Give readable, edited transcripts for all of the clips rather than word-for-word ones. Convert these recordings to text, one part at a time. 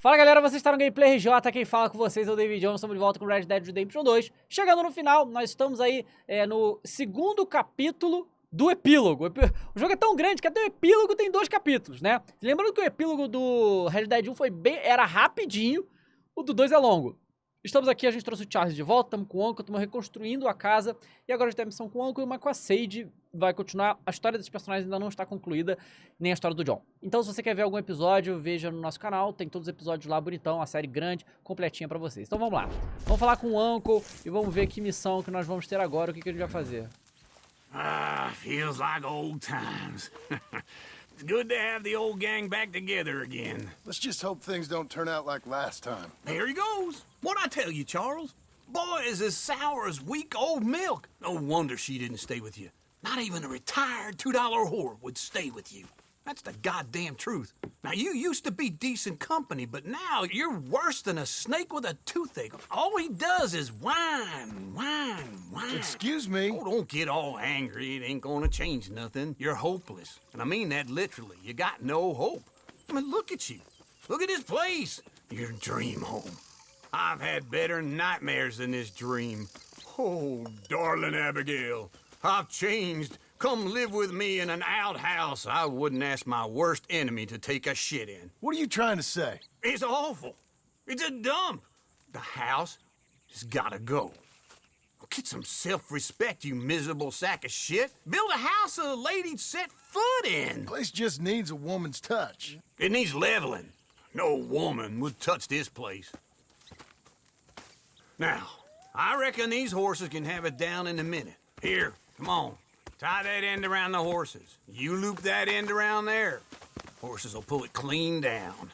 Fala galera, vocês estão no Gameplay RJ, quem fala com vocês é o David Jones, estamos de volta com Red Dead Redemption 2. Chegando no final, nós estamos aí no segundo capítulo do epílogo. O jogo é tão grande que até o epílogo tem 2 capítulos, né? Lembrando que o epílogo do Red Dead 1 era rapidinho, o do 2 é longo. Estamos aqui, a gente trouxe o Charles de volta, estamos com o Uncle, estamos reconstruindo a casa. E agora a gente tem a missão com o Uncle e uma com a Sage. Vai continuar, a história desses personagens ainda não está concluída, nem a história do John. Então se você quer ver algum episódio, veja no nosso canal, tem todos os episódios lá, bonitão, a série grande, completinha pra vocês. Então vamos lá, vamos falar com o Uncle e vamos ver que missão que nós vamos ter agora, o que a gente vai fazer. Ah, feels like old times. It's good to have the old gang back together again. Let's just hope things don't turn out like last time. There he goes. What'd I tell you, Charles? Boy is as sour as weak old milk. No wonder she didn't stay with you. Not even a retired $2 whore would stay with you. That's the goddamn truth. Now, you used to be decent company, but now you're worse than a snake with a toothache. All he does is whine, whine, whine. Excuse me? Oh, don't get all angry. It ain't gonna change nothing. You're hopeless. And I mean that literally. You got no hope. I mean, look at you. Look at this place. Your dream home. I've had better nightmares than this dream. Oh, darling Abigail, I've changed. Come live with me in an outhouse I wouldn't ask my worst enemy to take a shit in. What are you trying to say? It's awful. It's a dump. The house has gotta go. Get some self-respect, you miserable sack of shit. Build a house a lady'd set foot in. Place just needs a woman's touch. It needs leveling. No woman would touch this place. Now, I reckon these horses can have it down in a minute. Here, come on. Tie that end around the horses. You loop that end around there. Horses will pull it clean down.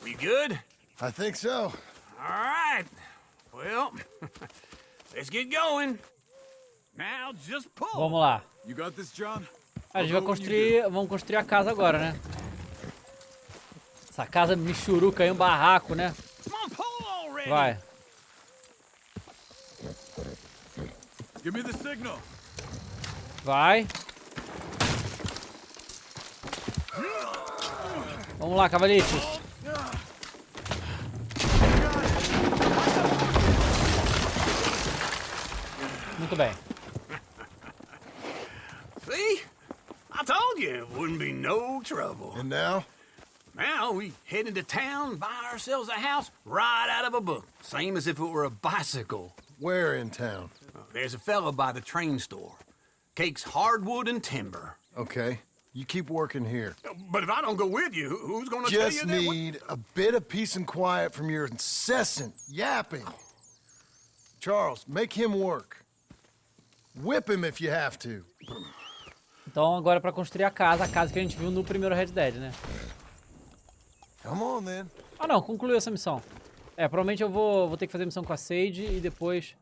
We good? I think so. All right. Well, let's get going. Now just pull. Vamos lá. You got this, John? A gente vai construir, vamos construir a casa agora, né? Essa casa michuruca aí, um barraco, né? Come on, pull already. Vai. Give me the signal. Vai. Vamos lá, cavalitos. Muito bem. See? I told you it wouldn't be no trouble. And now? Now we head into town, buy ourselves a house right out of a book. Same as if it were a bicycle. Where in town? There's a fella by the train store. Cakes hardwood and timber. Okay. You keep working here. But if I don't go with you, who's gonna tell you Just that? need a bit of peace and quiet from your incessant yapping. Charles, make him work. Whip him if you have to. Então agora é pra construir a casa que a gente viu no primeiro Red Dead, né? Come on, then. Ah não, concluiu essa missão. É, provavelmente eu vou ter que fazer a missão com a Sage e depois...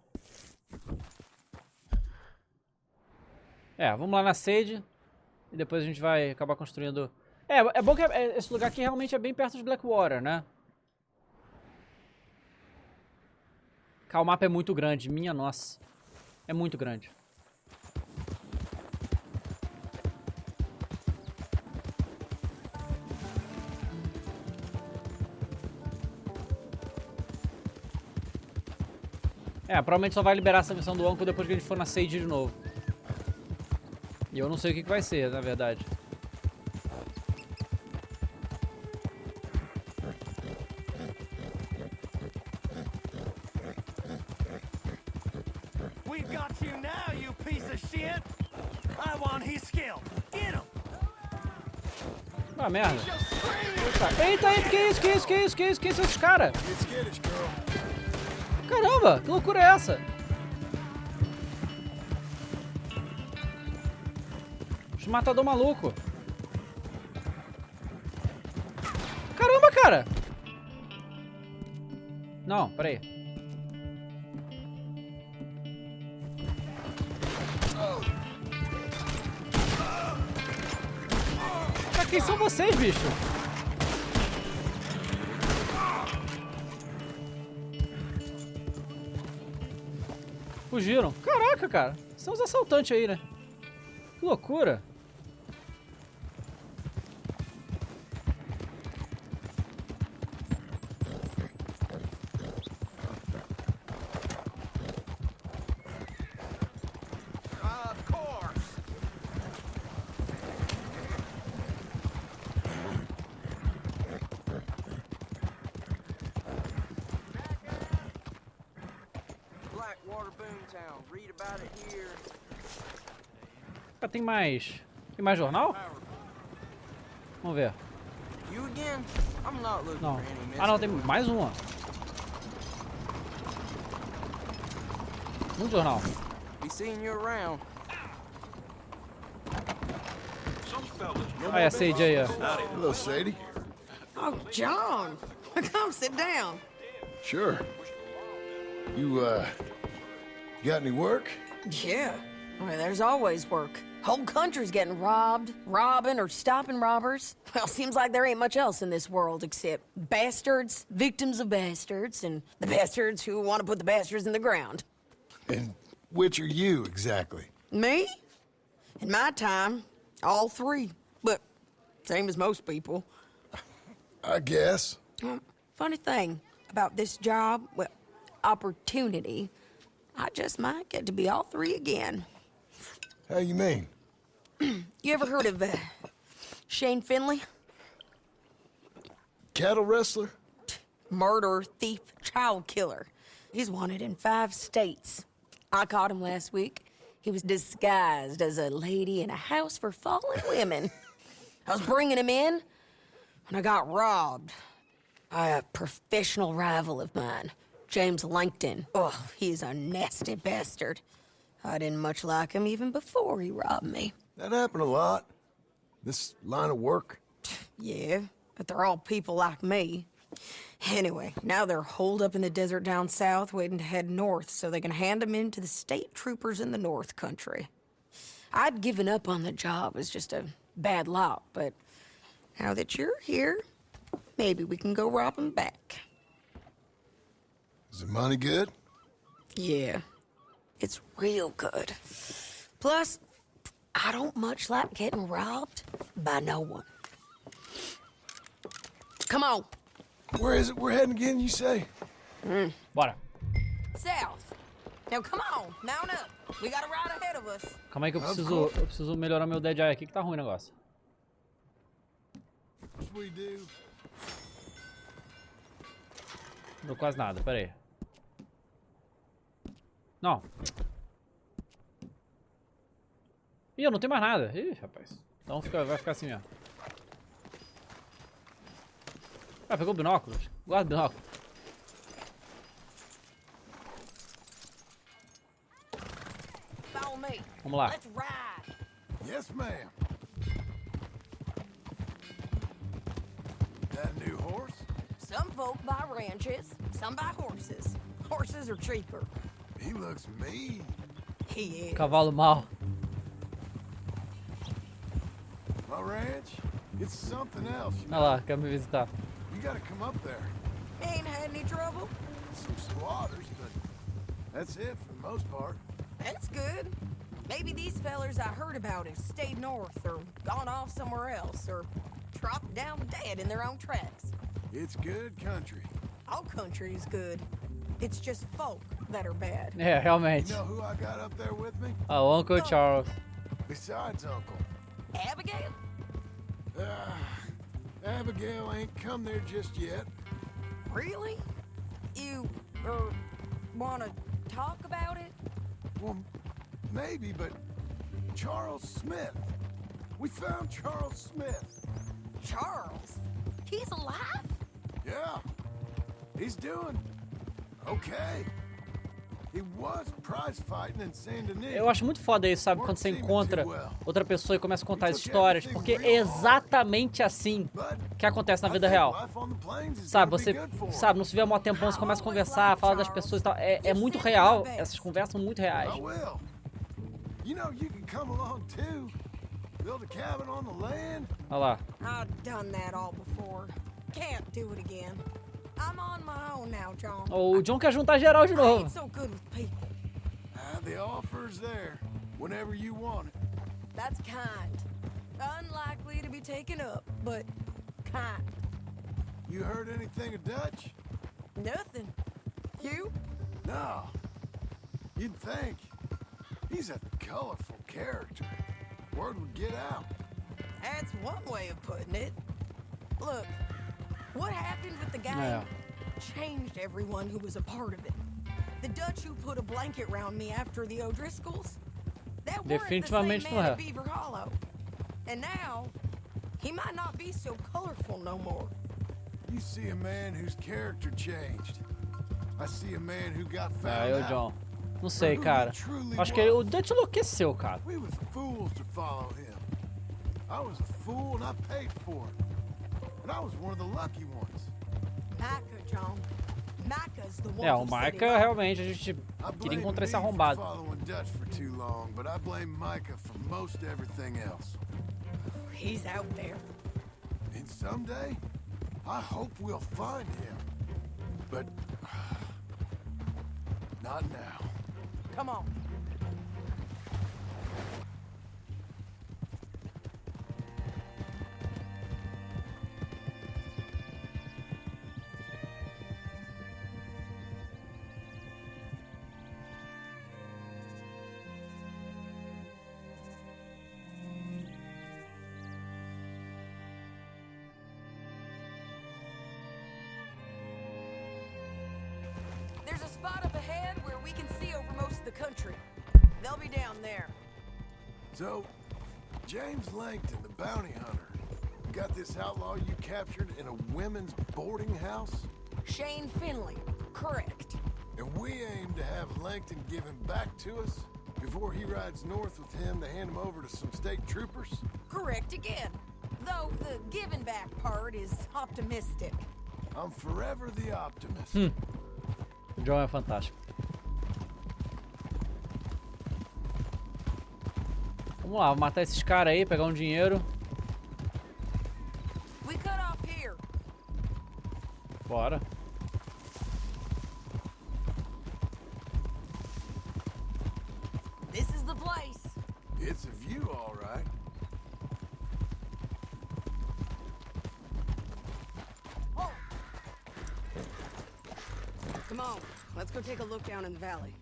É, vamos lá na Sage e depois a gente vai acabar construindo... É bom que esse lugar aqui realmente é bem perto de Blackwater, né? Cara, o mapa é muito grande, minha nossa. É muito grande. É, provavelmente só vai liberar essa missão do Uncle depois que a gente for na Sage de novo. E eu não sei o que vai ser, na verdade. We've got you now, you piece of shit! I want his skill. Get him! Ah, merda. Eita, que isso esses caras? Get skittish, girl. Caramba, que loucura é essa? Os matador maluco. Caramba, cara. Não, peraí. Cara, quem são vocês, bicho? Fugiram. Caraca, cara. São os assaltantes aí, né? Que loucura. Ah, tem mais jornal? Vamos ver. You again? I'm not looking Não. for any Ah, não, tem mais uma. Um jornal. Be seeing you around. Ah, é a Sage aí, ó. Hello, Sadie. Oh, John, come sit down. Sure. You got any work? Yeah, I mean, there's always work. Whole country's getting robbed, robbing, or stopping robbers. Well, seems like there ain't much else in this world except bastards, victims of bastards, and the bastards who want to put the bastards in the ground. And which are you exactly? Me? In my time, all three. But same as most people. I guess. Funny thing about this job, well, opportunity, I just might get to be all three again. How you mean? You ever heard of Shane Finley? Cattle wrestler? Murderer, thief, child killer. He's wanted in 5 states. I caught him last week. He was disguised as a lady in a house for fallen women. I was bringing him in when I got robbed by a professional rival of mine, James Langton. Oh, he's a nasty bastard. I didn't much like him even before he robbed me. That happened a lot. This line of work. Yeah, but they're all people like me. Anyway, now they're holed up in the desert down south, waiting to head north so they can hand them in to the state troopers in the north country. I'd given up on the job as just a bad lot, but now that you're here, maybe we can go rob them back. Is the money good? Yeah, it's real good. Plus, I don't much like getting robbed by no one. Come on. Where is it we're heading again, you say? Bora. South. Now come on, mount up. We got a ride ahead of us. Calma aí que eu preciso melhorar meu Dead Eye aqui que tá ruim o negócio. We do. Não deu quase nada, pera aí. Não. Ih, eu não tenho mais nada. Ih, rapaz. Então vai ficar assim, ó. Ah, pegou binóculos? Guarda o binóculo. Follow me. Vamos lá. Let's ride. Yes, ma'am. That new horse? Some folk buy ranches, some buy horses. Horses are cheaper. He looks mean. He is. Cavalo mau. My ranch? It's something else. You Olha lá, quer me visitar. You gotta come up there. Ain't had any trouble. Some squatters, but that's it for the most part. That's good. Maybe these fellers I heard about have stayed north or gone off somewhere else or dropped down dead in their own tracks. It's good country. All country is good. It's just folk that are bad. É, You realmente. know who I got up there with me? Ah, o Uncle Charles. Besides Uncle. Abigail? Abigail ain't come there just yet. Really? You, wanna talk about it? Well, maybe, but Charles Smith. We found Charles Smith. Charles? He's alive? Yeah. He's doing okay. He was prize fighting in Saint Denis. Eu acho muito foda isso, sabe? Quando você encontra outra pessoa e começa a contar as histórias, porque é exatamente assim que acontece na vida real. Sabe, você sabe, não se vê há mó tempão, você começa a conversar, falar das pessoas e tal. É muito real, essas conversas são muito reais. I will. You know you can come along too. Build a cabin on the land. Olha lá. I've done that all before. Can't do it again. I'm on my own now, John. O John quer juntar geral de I novo. ain't so good with people. The offer's there whenever you want it. That's kind. Unlikely to be taken up, but kind. You heard anything of Dutch? Nothing. You? No. You'd think. He's a colorful character. Word would get out. That's one way of putting it. Look, what happened with the gang Yeah. changed everyone who was a part of it. The Dutch who put a blanket round me after the O'Driscolls? That weren't the same Definitivamente não man é. at Beaver Hollow. And now, he might not be so colorful no more. You see a man whose character changed. I see a man who got Ah, found eu, out. John. Não sei, cara. Acho que o Dutch enlouqueceu, cara. We was fools to follow him. I was a fool and I paid for it. And I was one of the lucky ones. Micah, John. Micah's the one É, o who set him Micah up. realmente a gente I queria blame encontrar esse me for arrombado. following Dutch for too long, but I blame Micah for most everything else. He's out there. And someday, I hope we'll find him. But not now. Come on. There's a spot up ahead where we can see over most of the country. They'll be down there. So, James Langton, the bounty hunter, got this outlaw you captured in a women's boarding house? Shane Finley, correct. And we aim to have Langton give him back to us before he rides north with him to hand him over to some state troopers? Correct again. Though the giving back part is optimistic. I'm forever the optimist. O John é fantástico. Vamos lá, vou matar esses caras aí, pegar um dinheiro. We cut off here. Bora. This is the place. It's a view, all right. Oh. Come on, let's go take a look down in the valley.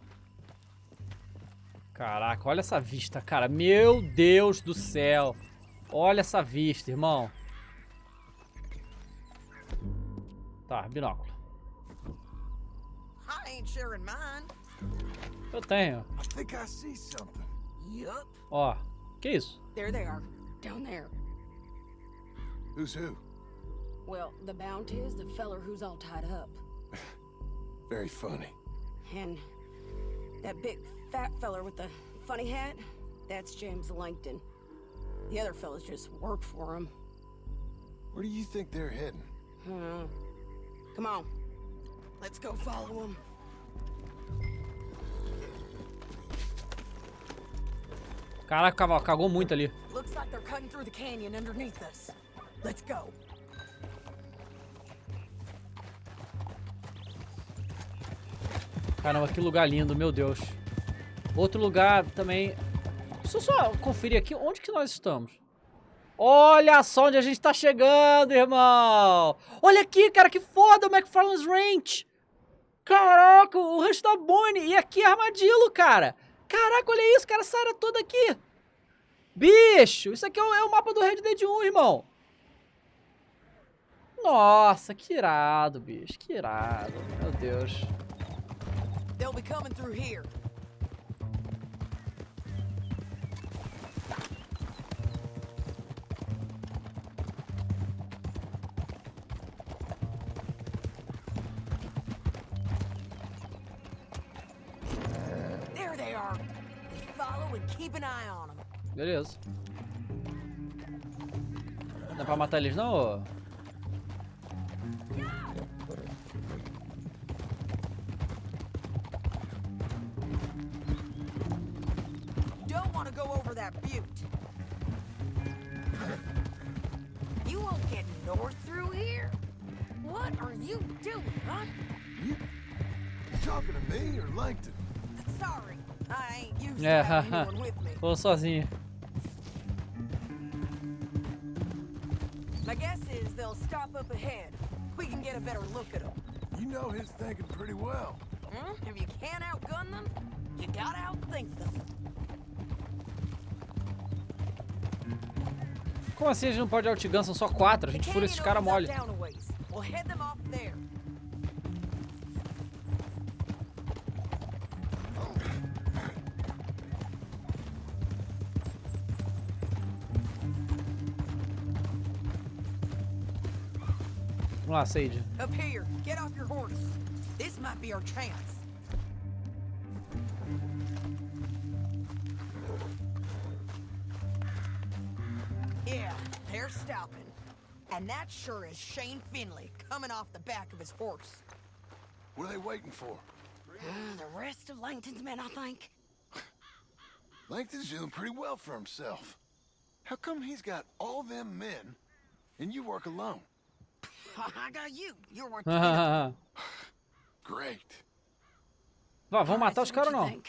Caraca, olha essa vista, cara. Meu Deus do céu. Olha essa vista, irmão. Tá, binóculo. I ain't sharing mine. Eu tenho. I think I see something. Yup. Ó, que isso? There they are, down there. Who's who? Well, the Bounty is the feller who's all tied up. Very funny. And that big fat feller with the funny hat, that's James Langton. The other fellas just work for him. Where do you think they're heading? Come on, let's go follow him. Caraca, o cavalo cagou muito ali. Looks like they're cutting through the canyon underneath us. Let's go. Caramba, que lugar lindo, meu Deus. Outro lugar também. Deixa eu só conferir aqui onde que nós estamos. Olha só onde a gente tá chegando, irmão. Olha aqui, cara, que foda o McFarlane's Ranch. Caraca, o rancho da Bonnie. E aqui é Armadillo, cara. Caraca, olha isso, cara, essa área toda aqui. Bicho, isso aqui é o mapa do Red Dead 1, irmão. Nossa, que irado, bicho, que irado. Meu Deus. They'll be coming through here. There they are. Follow and keep an eye on them. Beleza. Não dá pra matar eles não, ô? Don't want to go over that butte. You won't get north through here? What are you doing, huh? You talking to me or Langton? Sorry, I ain't used to É, having haha. anyone with me. Tô sozinho. My guess is they'll stop up ahead. We can get a better look at them. You know his thinking pretty well. If you can't outgun them, you gotta outthink them. Como assim a gente não pode outgun? São só 4. A The gente fura esses canyon caras opens mole. up down a ways. We'll head them off there. Vamos lá, Sage. Up here, get off your horse. This might be our chance. Yeah, they're stopping. And that sure is Shane Finley coming off the back of his horse. What are they waiting for? The rest of Langton's men, I think. Langton's doing pretty well for himself. How come he's got all them men and you work alone? I got you. You're worth Great. Vamos matar os caras ou não?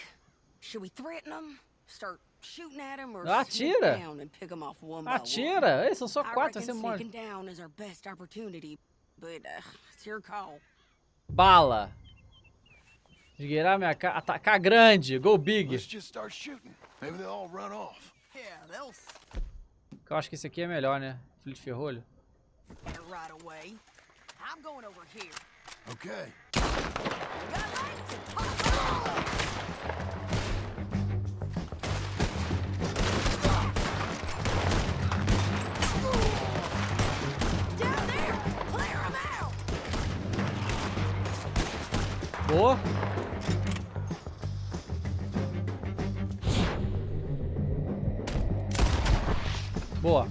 Should we threaten them? Start shooting at them or Atira. swoop down and pick them off one by one? Atira! Ei, são só I 4, vai reckon ser mole. sneaking down is our best opportunity, but it's your call. Bala. Esgueirar minha cara. Atacar grande. Go big. Let's just start shooting. Maybe they'll all run off. Yeah, they'll Eu acho que esse aqui é melhor, né? Filho de ferrolho. stare right away. I'm going over here. Okay. Got Langton! Down there! Clear 'em out! Boa. Boa.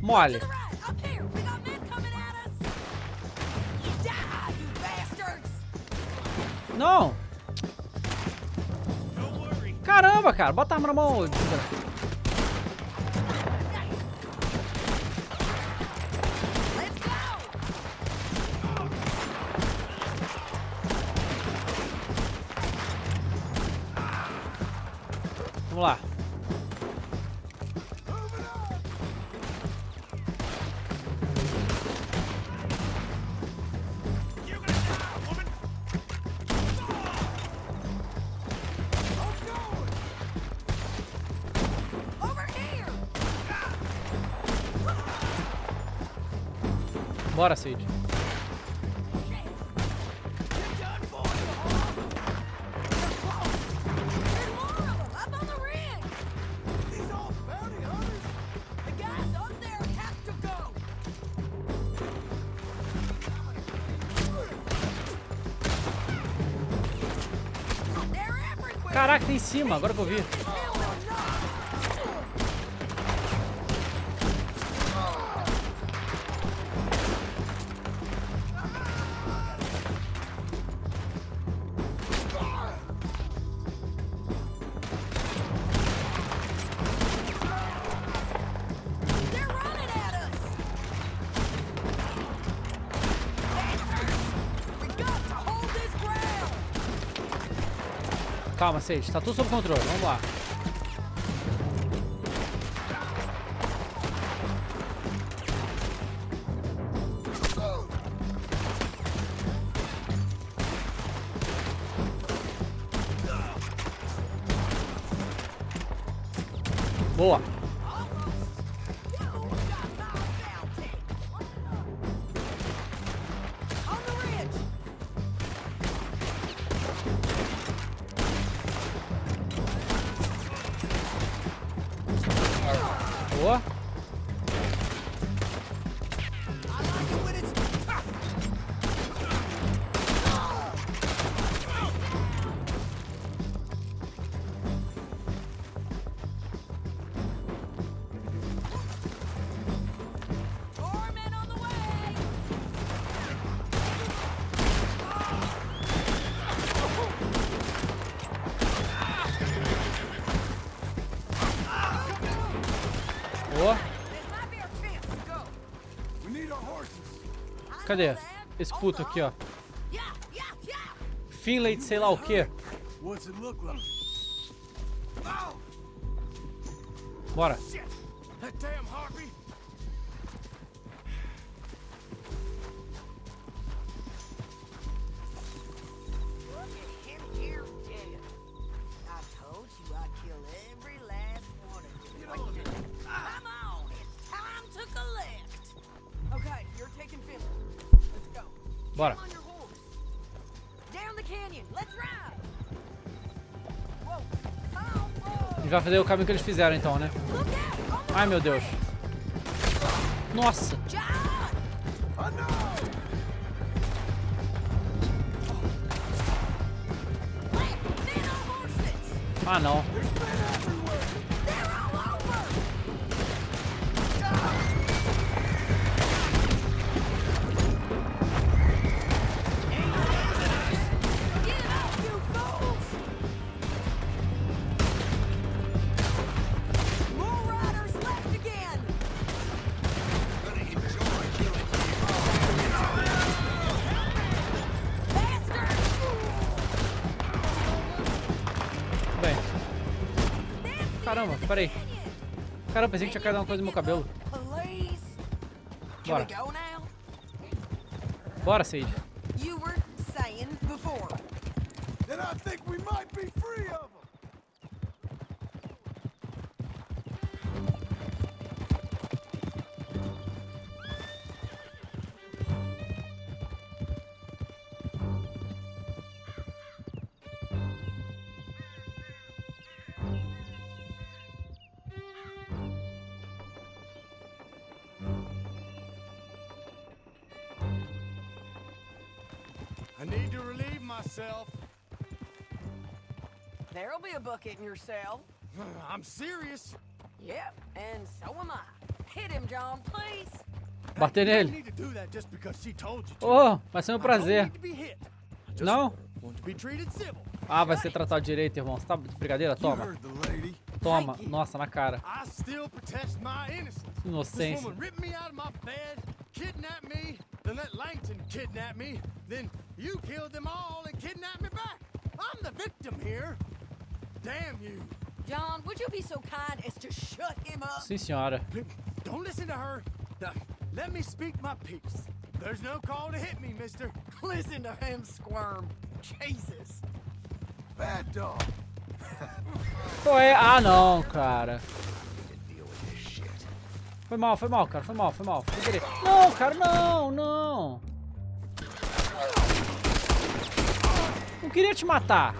Mole. To the right, up here! We got men coming at us! Die, you bastards! Não. Caramba, cara. Bota a arma na mão. Let's go! Vamos lá. Over here! Bora, Cid. There's more of 'em up on the ridge! These all bounty hunters? The guys up there have to go! They're everywhere! Caraca, tem em cima. Agora que eu vi. Kill them not! They're running at us! Bastards! We got to hold this ground! Calma, Sage. Tá tudo sob controle. Vamos lá. Boa. On the ridge! Boa. I like it when it's... More men on the way! Boa. This might be our chance to go. We need our horses. I Cadê? know that. Esse Hold puto aqui, on. ó. Yeah, yeah, yeah! Finlay de sei lá o quê. What's it look like? Oh, Bora. shit! That damn harpy! Look at him here dead. I told you I'd kill every last one of you. Come on, it's time to collect. Okay, you're taking Finley. Let's go. Bora. Get on your horse. Down the canyon. Let's ride. Whoa. Come A on, gente vai fazer o caminho que eles fizeram então, né? look out. On the Ai, meu Deus. Nossa. John! I know! Men on horses! Ah, não. There's men everywhere! They're all over! Get up, you fools! More riders left again! Bastards! Bem. Caramba, peraí. Caramba, pensei que tinha caído uma coisa no meu cabelo. Police. Can Bora. we go now? Bora, Sage. You were saying before. Then I think we might be free of them! I need to relieve myself. There'll be a bucket in your cell. I'm serious. Yep, and so am I. Hit him, John, please. Bater You don't nele. need to do that just because she told you to. Oh, vai ser um I don't prazer. need to be hit. I just Não? want to be treated civil. Ah, vai ser tratado direito, irmão. Você tá de brincadeira? You Toma. heard the lady. Toma. Thank you. Nossa, na cara. I still protest my innocence. This Inocência. woman ripped me out of my bed, kidnapped me, then let Langton kidnap me, then you killed them all and kidnapped me back. I'm the victim here. Damn you. John, would you be so kind as to shut him up? Sim, senhora. Don't listen to her. Now, let me speak my piece. There's no call to hit me, mister. Listen to him squirm. Jesus. Bad dog. Foi. Ah, não, cara. Foi mal, cara. Foi mal. Sem querer. Não, cara, não. Não queria te matar.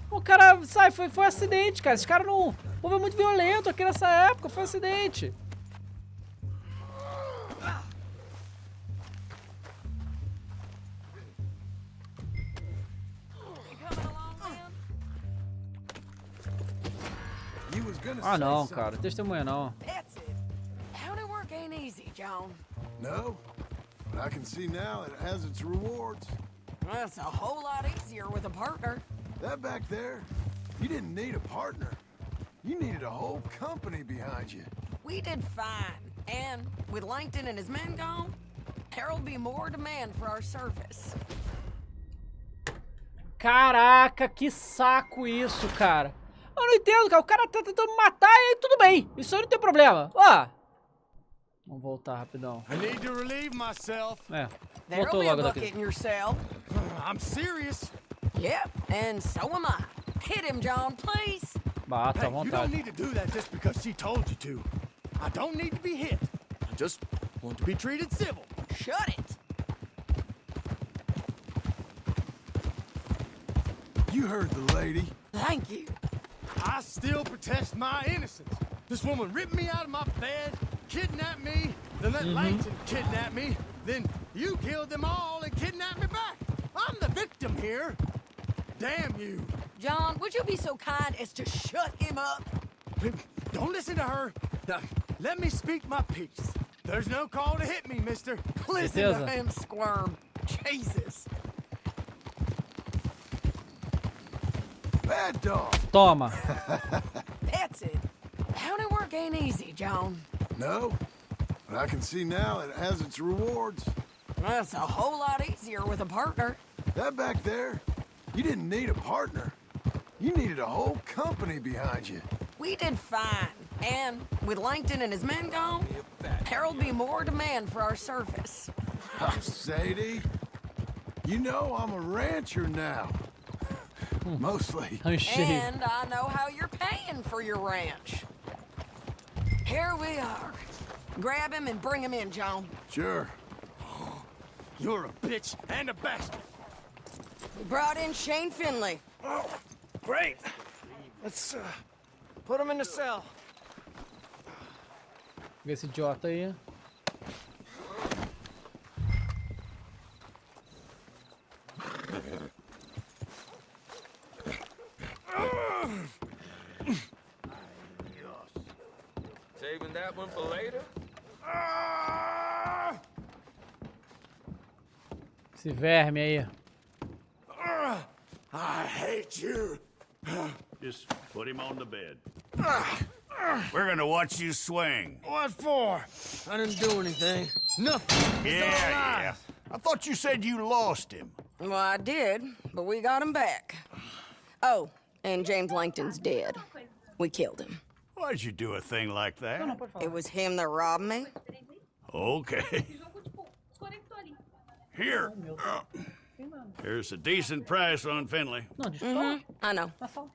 O cara, sai, foi acidente, cara. Esse cara não... O povo é muito violento aqui nessa época. Foi acidente. You coming along, man? You was gonna Ah, say não, something. cara. Testemunha não. That's it. County work ain't easy, John. No, but I can see now it has its rewards. That's a whole lot easier with a partner. That back there, you didn't need a partner. You needed a whole company behind you. We did fine. And with Langton and his men gone, there'll be more demand for our service. Caraca, que saco isso, cara. Eu não entendo, cara. O cara tá tentando me matar e aí tudo bem. Isso aí não tem problema. Ó. Vamos voltar rapidão. I need to relieve myself. É. There'll Voltou be a logo bucket daqui. in your cell. I'm serious. Yep, and so am I. Hit him, John, please. Bata à Hey, you don't vontade. need to do that just because she told you to. I don't need to be hit. I just want to be treated civil. Shut it. You heard the lady. Thank you. I still protest my innocence. This woman ripped me out of my bed, kidnapped me, then let Langton kidnap me, then you killed them all and kidnapped me back. I'm the victim here. Damn you. John, would you be so kind as to shut him up? Don't listen to her. Now, let me speak my piece. There's no call to hit me, mister. Listen Certeza. to him squirm. Jesus. Bad dog. Toma. That's it. County work ain't easy, John. No, but I can see now it has its rewards. That's a whole lot easier with a partner. That back there, you didn't need a partner. You needed a whole company behind you. We did fine. And with Langton and his men gone, there'll be more demand for our service. Sadie, you know I'm a rancher now. Mostly. Rancheiro. And I know how you're paying for your ranch. Here we are. Grab him and bring him in, John. Sure. You're a bitch and a bastard. We brought in Shane Finley. Oh, great. Let's put him in the cell. Vê esse idiota aí. Esse verme aí. I hate you. Just put him on the bed. We're gonna watch you swing. What for? I didn't do anything. Nothing. It's all lies. I thought you said you lost him. Well, I did, but we got him back. Oh, and James Langton's dead. We killed him. Why'd you do a thing like that? It was him that robbed me. Okay. Here. Here's a decent price on Finley. Não, desculpa. I know. Na sala.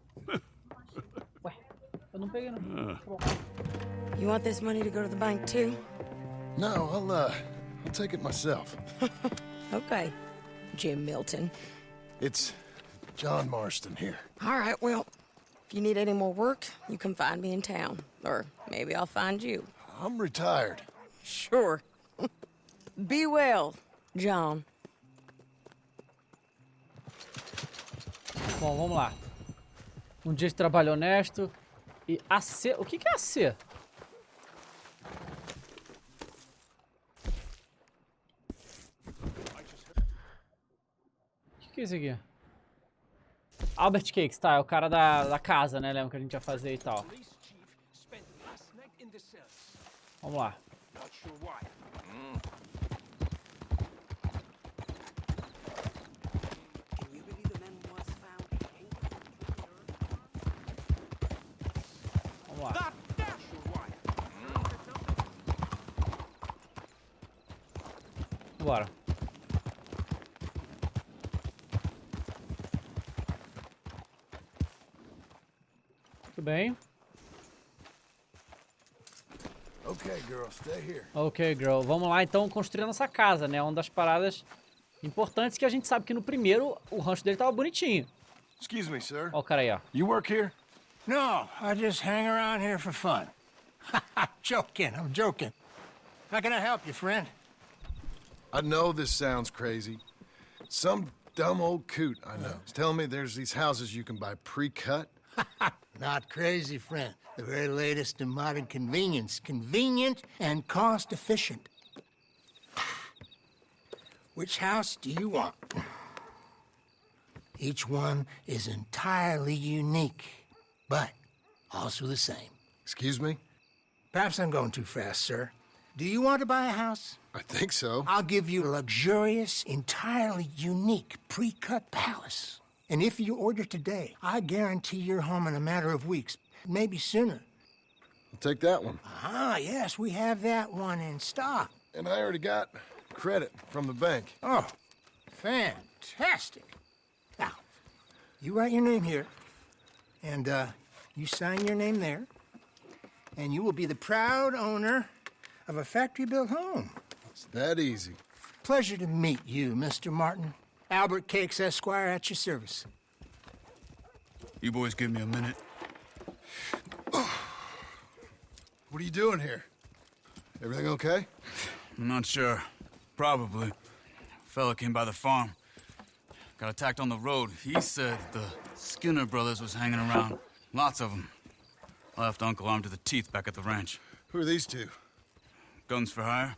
Ué, eu não peguei não. Tá bom. You want this money to go to the bank too? No, I'll take it myself. Okay, Jim Milton. It's John Marston here. All right, well, if you need any more work, you can find me in town. Or maybe I'll find you. I'm retired. Sure. Be well, John. Bom, vamos lá. Um dia de trabalho honesto. E AC... O que é AC? O que é isso aqui? Albert Cakes, tá, é o cara da casa, né? Lembra que a gente ia fazer e tal. Vamos lá. Vamos lá. Bora. Tudo bem. Okay, girl, stay here. Ok, girl. Vamos lá, então, construir a nossa casa, né? Uma das paradas importantes que a gente sabe que no primeiro o rancho dele tava bonitinho. Excuse me, sir. Ó o cara aí, ó. You work here? No, I just hang around here for fun. I'm joking. How can I help you, friend? I know this sounds crazy. Some dumb old coot I know is telling me there's these houses you can buy pre-cut. Not crazy, friend. The very latest in modern convenience. Convenient and cost-efficient. Which house do you want? Each one is entirely unique, but also the same. Excuse me? Perhaps I'm going too fast, sir. Do you want to buy a house? I think so. I'll give you a luxurious, entirely unique pre-cut palace. And if you order today, I guarantee you're home in a matter of weeks, maybe sooner. I'll take that one. Ah, yes, we have that one in stock. And I already got credit from the bank. Oh, fantastic. Now, you write your name here, and you sign your name there, and you will be the proud owner of a factory-built home. It's that easy. Pleasure to meet you, Mr. Martin. Albert Cakes, Esquire, at your service. You boys give me a minute. What are you doing here? Everything okay? I'm not sure. Probably. Fella came by the farm. Got attacked on the road. He said the Skinner brothers was hanging around. Lots of them. I left Uncle armed to the teeth back at the ranch. Who are these two? Guns for hire?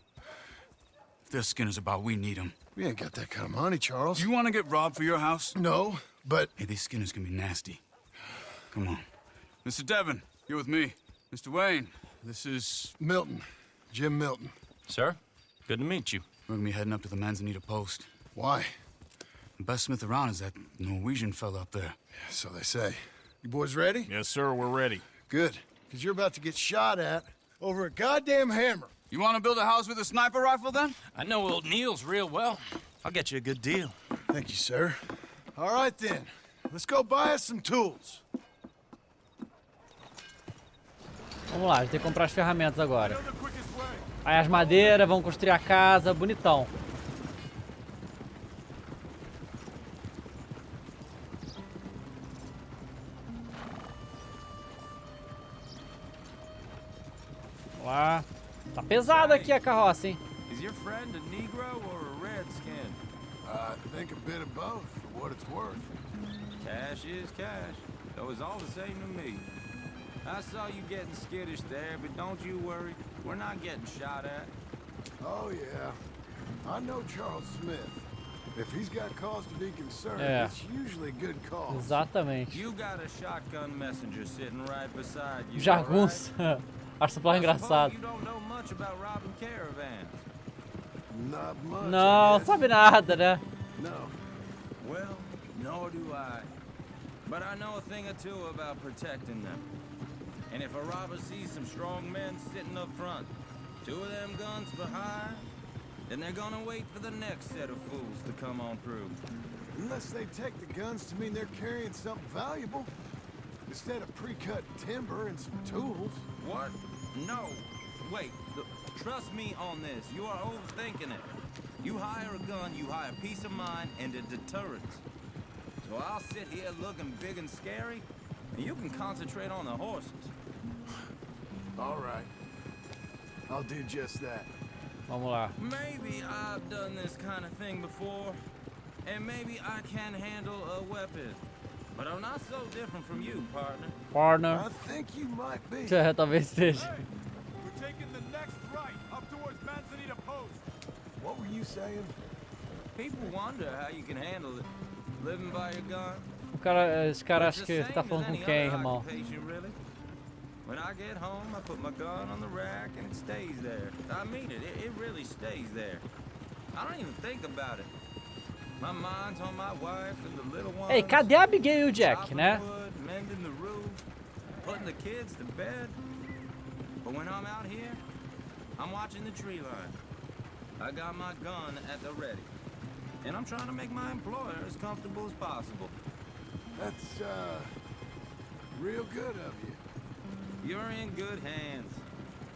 If they're Skinner's about, we need them. We ain't got that kind of money, Charles. You want to get robbed for your house? No, but... Hey, these Skinners can be nasty. Come on. Mr. Devon, you're with me. Mr. Wayne, this is... Milton. Jim Milton. Sir, good to meet you. We're gonna be heading up to the Manzanita Post. Why? The best smith around is that Norwegian fella up there. So they say. You boys ready? Yes, sir, we're ready. Good. Because you're about to get shot at over a goddamn hammer. You want to build a house with a sniper rifle, then? I know old Neil's real well. I'll get you a good deal. Thank you, sir. All right, then. Let's go buy us some tools. Vamos lá, a gente tem que comprar as ferramentas agora. Aí as madeiras, vamos construir a casa, bonitão. Vamos lá. Tá pesada aqui a carroça, hein? Is your friend a Negro or a Redskin? I think a bit of both, for what it's worth. Cash is cash, so it's all the same to me. I saw you getting skittish there, but don't you worry. We're not getting shot at. Oh, yeah. I know Charles Smith. If he's got cause to be concerned, É. it's usually good cause. Exatamente. You got a shotgun messenger sitting right beside you. Jagunço. Acho essa palavra engraçado. You don't know much about robbing caravans. Not much. I Não, guess. sabe nada, né? No. Well, nor do I. But I know a thing or two about protecting them. And if a robber sees some strong men sitting up front, 2 of them guns behind, then they're gonna wait for the next set of fools to come on through. Unless they take the guns to mean they're carrying something valuable. Instead of pre-cut timber and some tools. What? No. Wait. Trust me on this. You are overthinking it. You hire a gun, you hire peace of mind and a deterrent. So I'll sit here looking big and scary, and you can concentrate on the horses. All right. I'll do just that. Vamos lá. Maybe I've done this kind of thing before, and maybe I can handle a weapon. But I'm not so different from you, partner. Partner. I think you might be. Talvez seja. We're taking the next right up towards Manzanita Post. What were you saying? People wonder how you can handle it, living by your gun. Esse cara acho que tá falando com quem, irmão? Really. When I get home, I put my gun on the rack and it stays there. I mean it, it really stays there. I don't even think about it. My mind's on my wife and the little ones. Ei, cadê a Abigail e o Jack, né? Wood, mending the roof, putting the kids to bed. But when I'm out here, I'm watching the tree line. I got my gun at the ready. And I'm trying to make my employer as comfortable as possible. That's, real good of you. You're in good hands.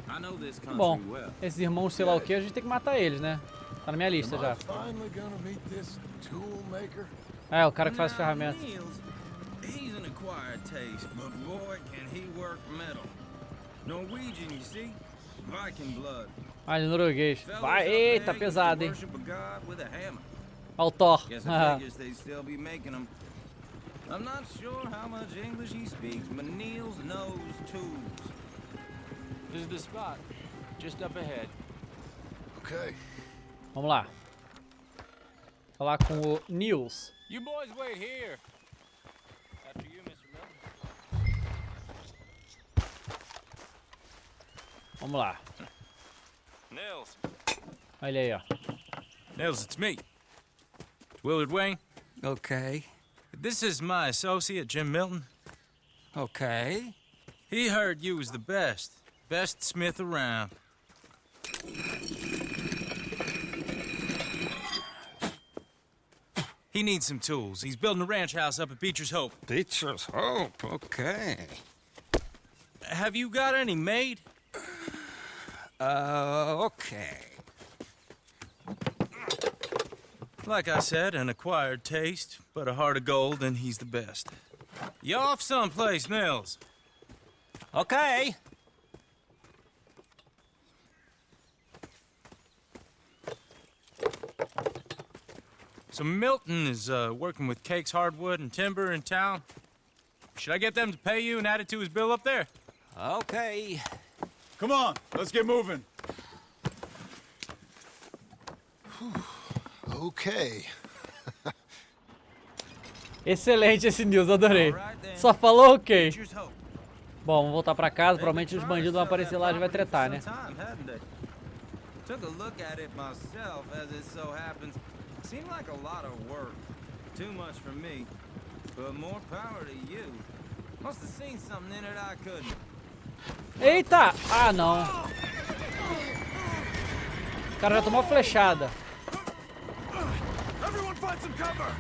I know this country Bom, well. esses irmãos sei lá o que, a gente tem que matar eles, né? Tá na minha lista Am já. I finally gonna meet this tool maker? É, o cara que faz Now, ferramentas. Niels, he's an acquired taste, but boy, can he work metal. Norwegian, you see? Viking blood. Ah, de norueguês. Fellas Vai, up eita, there used to pesado, hein? worship a god with a hammer. Olha o Thor. Guess I figures they still be making them. I'm not sure how much English he speaks, but Niels knows tools. This is the spot. Just up ahead. Okay. Vamos lá. Falar com o Niels. You boys wait here. After you, Mr. Milton. Vamos lá. Nils. Olha aí, ó. Nils, it's me. Willard Wayne. Okay. This is my associate, Jim Milton. Okay. He heard you was the best. Best smith around. He needs some tools. He's building a ranch house up at Beecher's Hope. Beecher's Hope. Okay. Have you got any made? Okay. Like I said, an acquired taste, but a heart of gold, and he's the best. You off someplace, Nils? Okay. So Milton is working with Cake's Hardwood and Timber in town. Should I get them to pay you and add it to his bill up there? Okay. Come on, let's get moving. Okay. Excelente esse Niels, adorei. Alright then. Só falou ok. Beecher's Hope. Bom, vamos voltar pra casa. Provavelmente os bandidos vão aparecer lá e a gente vai tretar, né? Took a look at it myself, as it so happens. Seemed like a lot of work. Too much for me. But more power to you. Must have seen something in it I couldn't. Eita! Ah, não. O cara já tomou uma flechada. Everyone find some cover!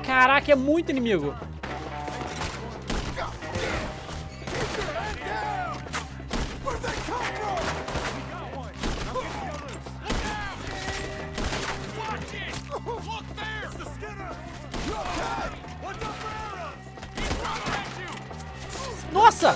Caraca, é muito inimigo. Where'd they come from? Watch it! Look there! It's the Skinner! You okay? What's up for arrows? He's running at you! Nossa!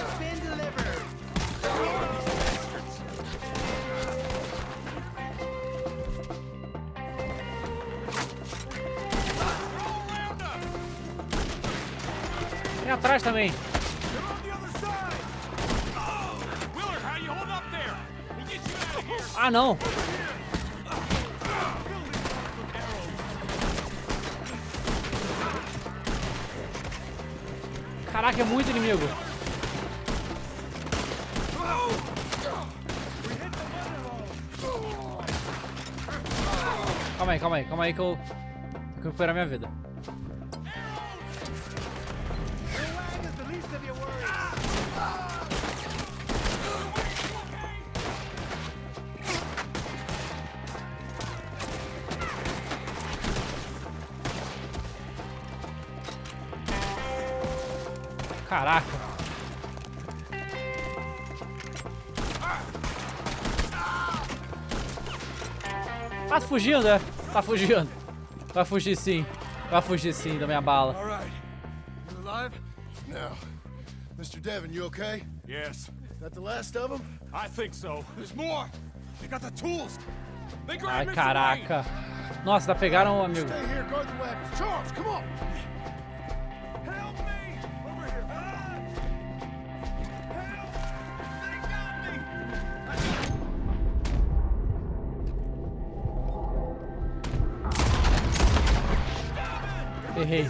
Tem atrás também. They're on the other side! Oh! Willard, how you hold up there? We'll get you out of here! Ah, não. Caraca, é muito inimigo. Calma aí que eu vou recuperar minha vida. Caraca. Tá fugindo, é? Tá fugindo. Vai fugir sim. Vai fugir sim da minha bala. All right. You alive? Now, Mr. Devon, you okay? Yes, That the last of them? I think so. There's more. They got the tools. They Ai, grabbed Mr. Wayne. caraca. Nossa, tá pegaram, amigo. Stay here, guard the wagons. Charles, come on. Help me! Over here. Help! They got me! Errei.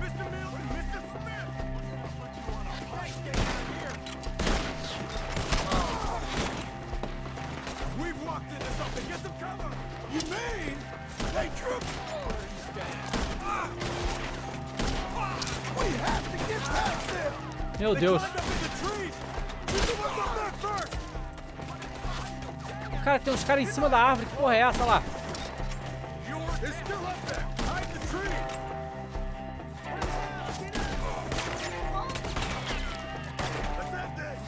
Mr. Milton, Mr. Smith! What you want to fight? Get out here! We've walked into something. Get some cover! You mean they drew? We have to get past them. Meu Deus. Climbed up in the trees! You can look up there first! Cara, tem uns caras em cima da árvore. Que porra é essa lá? It's still up there! Hide the tree! Defend this!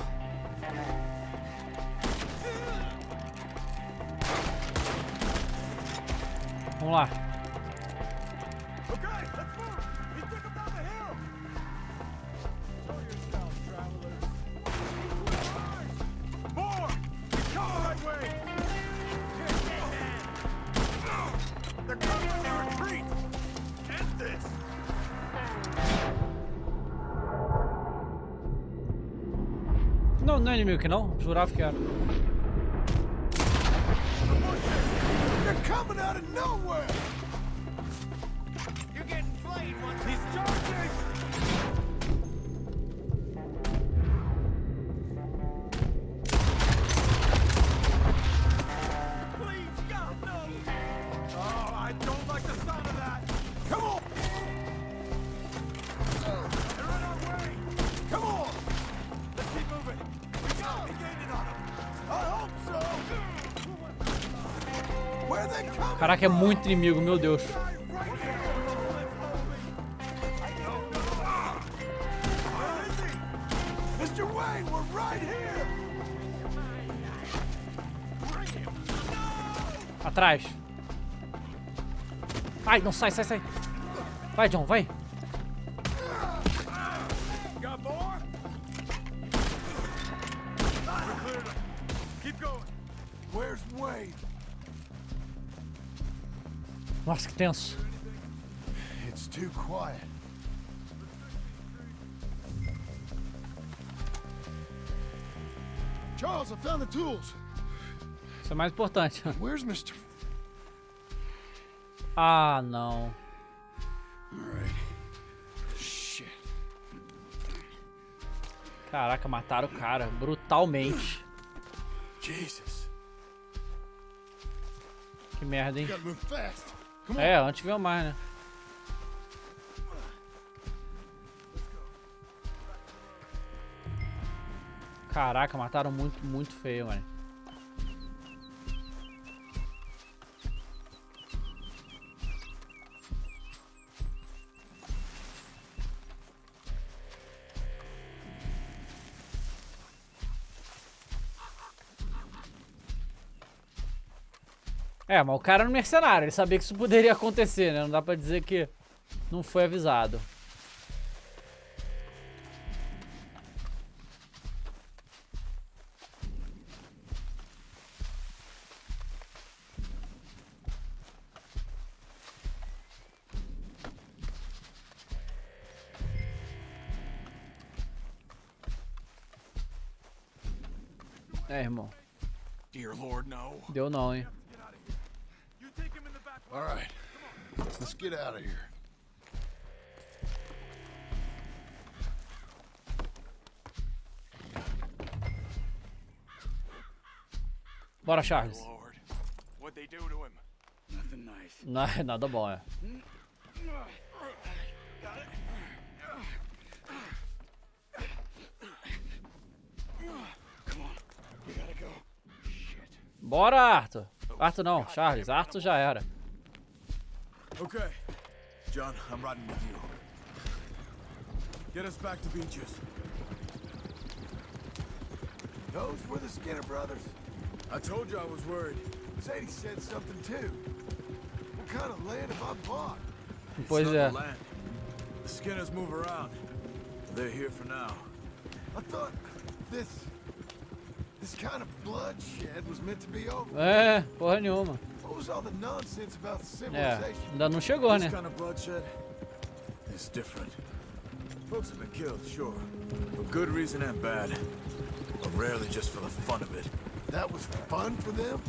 Vamos lá. Okay, let's move! He took him down the hill! Show yourself, travelers! More! He's coming the right way! They're coming to retreat! End this! Não, não é inimigo aqui não. Jurava que era. They're coming out of nowhere. You're getting flayed once he's charging! Please, God, no! Oh, I don't like the sound of that! Come on! They're on our way! Come on! Let's keep moving! We gotta be gaining on them! I hope so. Where they coming? Caraca, é muito inimigo, meu Deus. Mr. Wayne, we're right here. Atrás. Ai, não, sai. Vai, John, vai. Got more? We cleared them. Keep going. Where's Wayne? Nossa, que tenso. It's too quiet. Charles, I found the tools. Isso é mais importante. Where's Mr. Ah, não. All right. Shit. Caraca, mataram o cara brutalmente. Jesus. Que merda, hein? Gotta move fast. Come on. É, antes veio mais, né? Caraca, mataram muito feio, mano. É, mas o cara era um mercenário, ele sabia que isso poderia acontecer, né? Não dá pra dizer que não foi avisado. É, irmão. Dear Lord, no. Deu não, hein? All right, let's get out of here. Bora, Charles. Lord, what'd they do to him? Nothing nice. Nada bom, é. Bora, Arthur. Arthur não, Charles. Arthur já era. Okay. John, I'm riding with you. Get us back to Beaches. Those were the Skinner brothers. I told you I was worried. Sadie said something too. What kind of land have I bought? Pois It's é. not the land. The Skinners move around. They're here for now. I thought this kind of bloodshed was meant to be over. É, porra nenhuma. What was all the nonsense about É, civilization? ainda não chegou, né? This kind of bloodshed is different. Folks have been killed, sure. For good reason and bad. But rarely just for the fun of it. That was fun for them?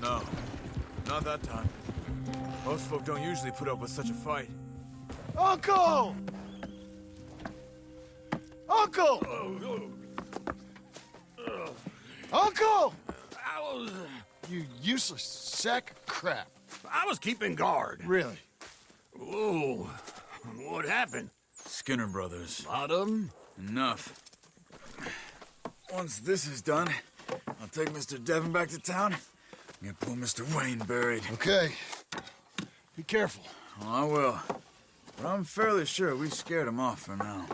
No, not that time. Most folk don't usually put up with such a fight. Uncle! Uncle! Uncle! You useless sack of crap. I was keeping guard. Really? Whoa. What happened? Skinner brothers. Lot of them? Enough. Once this is done, I'll take Mr. Devon back to town and get poor Mr. Wayne buried. Okay. Be careful. Well, I will. But I'm fairly sure we scared him off for now.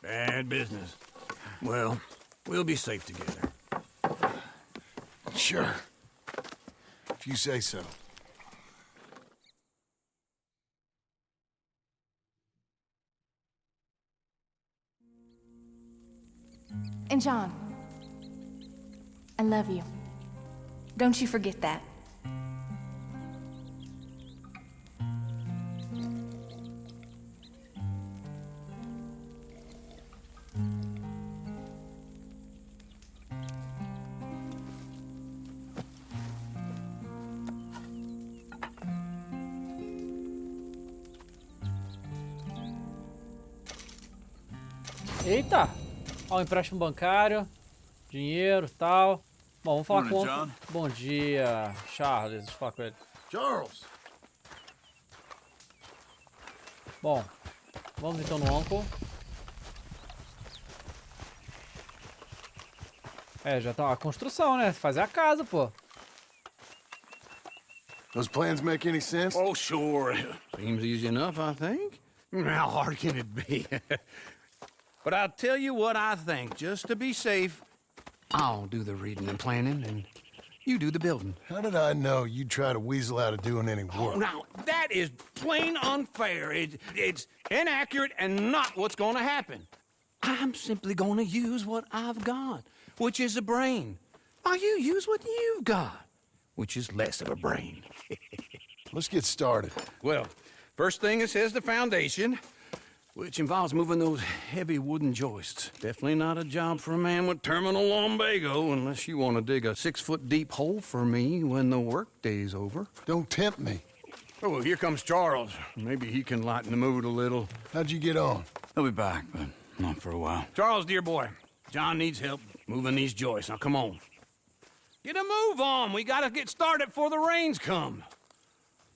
Bad business. Well, we'll be safe together. Sure. If you say so. And John, I love you. Don't you forget that. Eita! Ó, o empréstimo bancário, dinheiro e tal. Bom, vamos falar com o... John. Bom dia, Charles. Deixa eu falar com ele. Charles! Bom, vamos então no Uncle. É, já tá a construção, né? Fazer a casa, pô. Those plans make any sense? Oh, sure. Seems easy enough, I think. How hard can it be? But I'll tell you what I think, just to be safe. I'll do the reading and planning, and you do the building. How did I know you'd try to weasel out of doing any work? Now, that is plain unfair. It's inaccurate and not what's going to happen. I'm simply going to use what I've got, which is a brain. Now, you use what you've got, which is less of a brain. Let's get started. Well, first thing it says the foundation, which involves moving those heavy wooden joists. Definitely not a job for a man with terminal lumbago, unless you want to dig a 6-foot deep hole for me when the workday's over. Don't tempt me. Oh, here comes Charles. Maybe he can lighten the mood a little. How'd you get on? He'll be back, but not for a while. Charles, dear boy, John needs help moving these joists. Now, come on. Get a move on. We gotta get started before the rains come.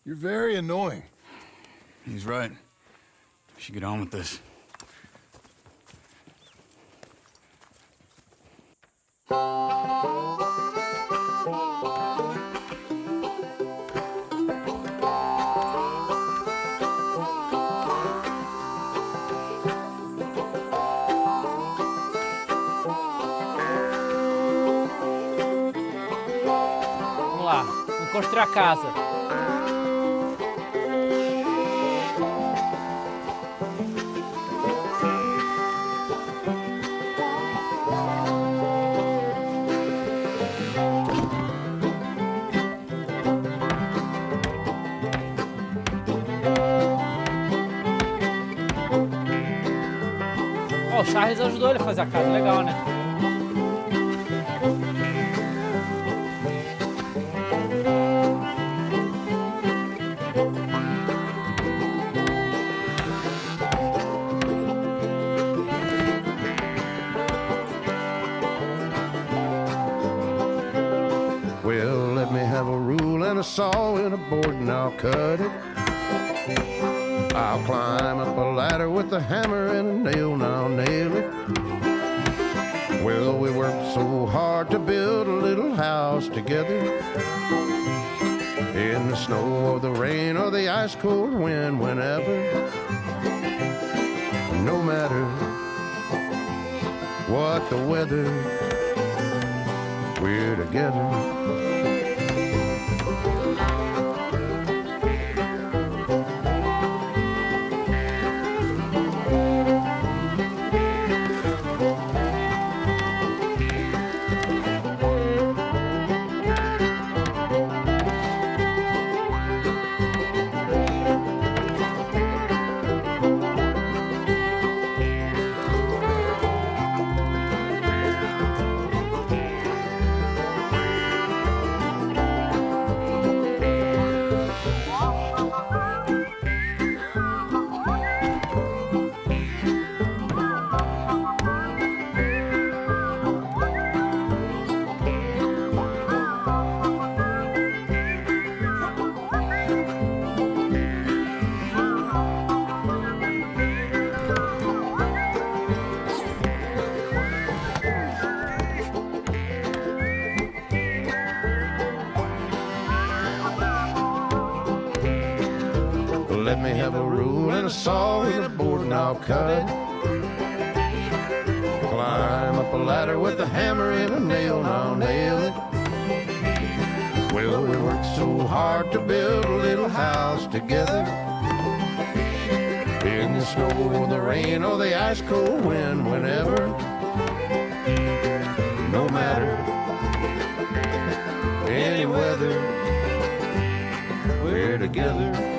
You're very annoying. He's right. We should get on with this. Vamos lá, vamos construir a casa. Ó, o Charles ajudou ele a fazer a casa, legal, né? saw and a board and I'll cut it. I'll climb up a ladder with a hammer and a nail and I'll nail it. Well, we worked so hard to build a little house together. In the snow or the rain or the ice cold wind, whenever. No matter what the weather, we're together. Let me have a rule and a saw and a board and I'll cut. Climb up a ladder with a hammer and a nail and I'll nail it. Well, we worked so hard to build a little house together. In the snow or the rain or the ice cold wind, whenever. No matter any weather, we're together.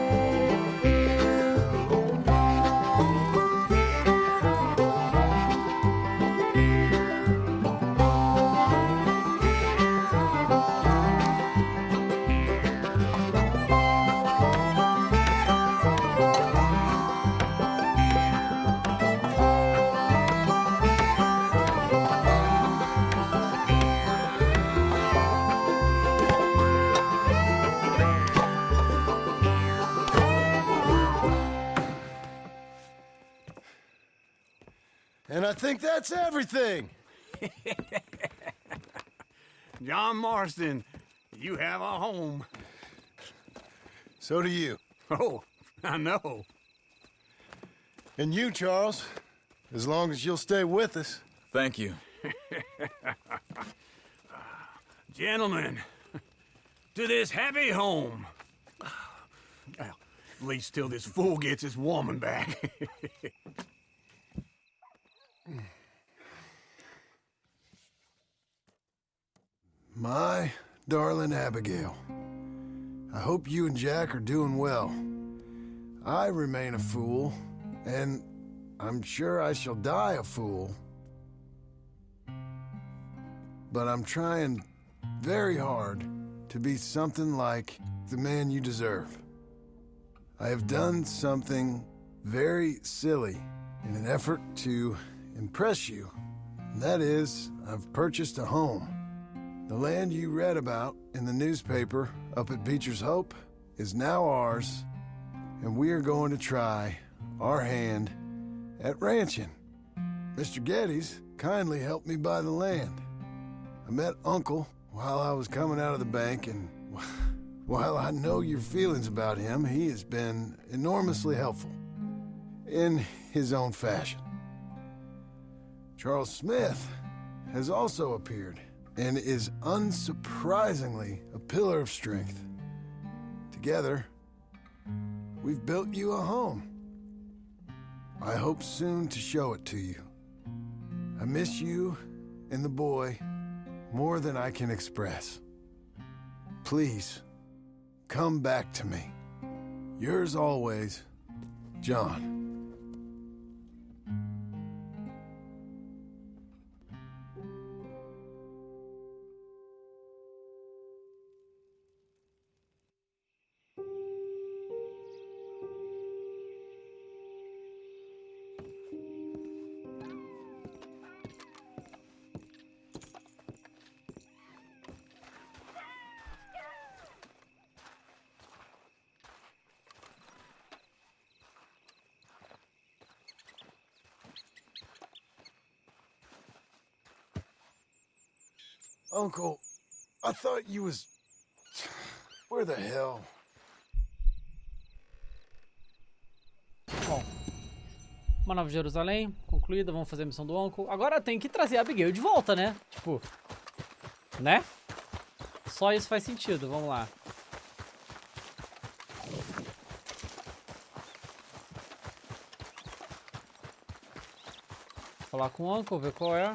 And I think that's everything. John Marston, you have a home. So do you. Oh, I know. And you, Charles, as long as you'll stay with us. Thank you. Gentlemen, to this happy home. Well, at least till this fool gets his woman back. My darling Abigail, I hope you and Jack are doing well. I remain a fool, and I'm sure I shall die a fool. But I'm trying very hard to be something like the man you deserve. I have done something very silly in an effort to impress you. And that is, I've purchased a home. The land you read about in the newspaper up at Beecher's Hope is now ours, and we are going to try our hand at ranching. Mr. Geddes kindly helped me buy the land. I met Uncle while I was coming out of the bank, and while I know your feelings about him, he has been enormously helpful in his own fashion. Charles Smith has also appeared and is unsurprisingly a pillar of strength. Together, we've built you a home. I hope soon to show it to you. I miss you and the boy more than I can express. Please, come back to me. Yours always, John. Uncle, I thought you was... Where the hell? Bom, uma Nova Jerusalém concluída, vamos fazer a missão do Uncle. Agora tem que trazer a Abigail de volta, né? Tipo, né? Só isso faz sentido, vamos lá. Falar com o Uncle, ver qual é.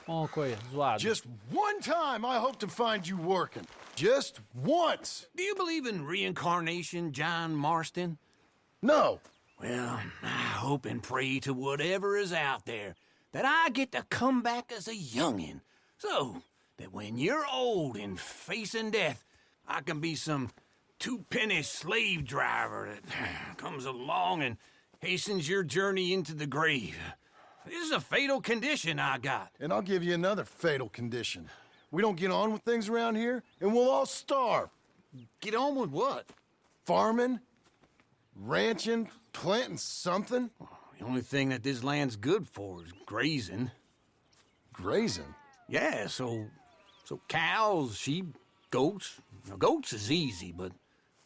Uncle aí, zoado. Just one time I hope to find you working. Just once. Do you believe in reincarnation, John Marston? No. Well, I hope and pray to whatever is out there that I get to come back as a youngin', so that when you're old and facing death, I can be some two-penny slave driver that comes along and hastens your journey into the grave. This is a fatal condition I got. And I'll give you another fatal condition. We don't get on with things around here, and we'll all starve. Get on with what? Farming, ranching, planting something. The only thing that this land's good for is grazing. Grazing? Yeah, so cows, sheep, goats. Now, goats is easy, but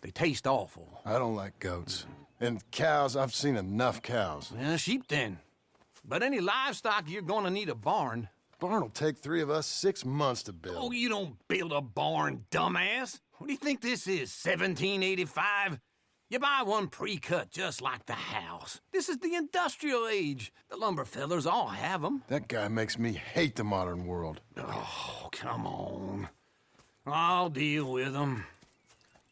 they taste awful. I don't like goats. And cows, I've seen enough cows. Well, sheep then. But any livestock, you're gonna need a barn. Barn will take 3 of us 6 months to build. Oh, you don't build a barn, dumbass. What do you think this is, 1785? You buy one pre-cut just like the house. This is the industrial age. The lumber fellers all have them. That guy makes me hate the modern world. Oh, come on. I'll deal with them.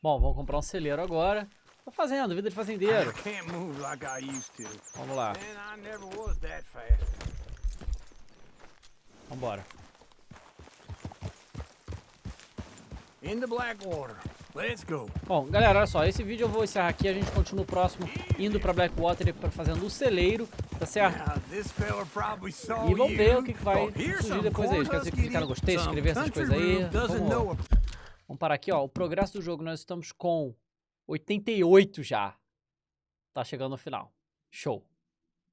Bom, vamos comprar um celeiro agora. Tô fazendo, vida de fazendeiro. I can't move like I used to. Vamos lá. And I never was that fast. Vambora. Into Blackwater. Let's go. Bom, galera, olha só. Esse vídeo eu vou encerrar aqui. A gente continua o próximo indo pra Blackwater e fazendo o celeiro, tá certo? E vamos ver o que vai surgir depois aí. Esquece de clicar no gostei, se inscrever, essas coisas aí. Vamos parar aqui, ó. O progresso do jogo, nós estamos com 88 já. Tá chegando no final. Show.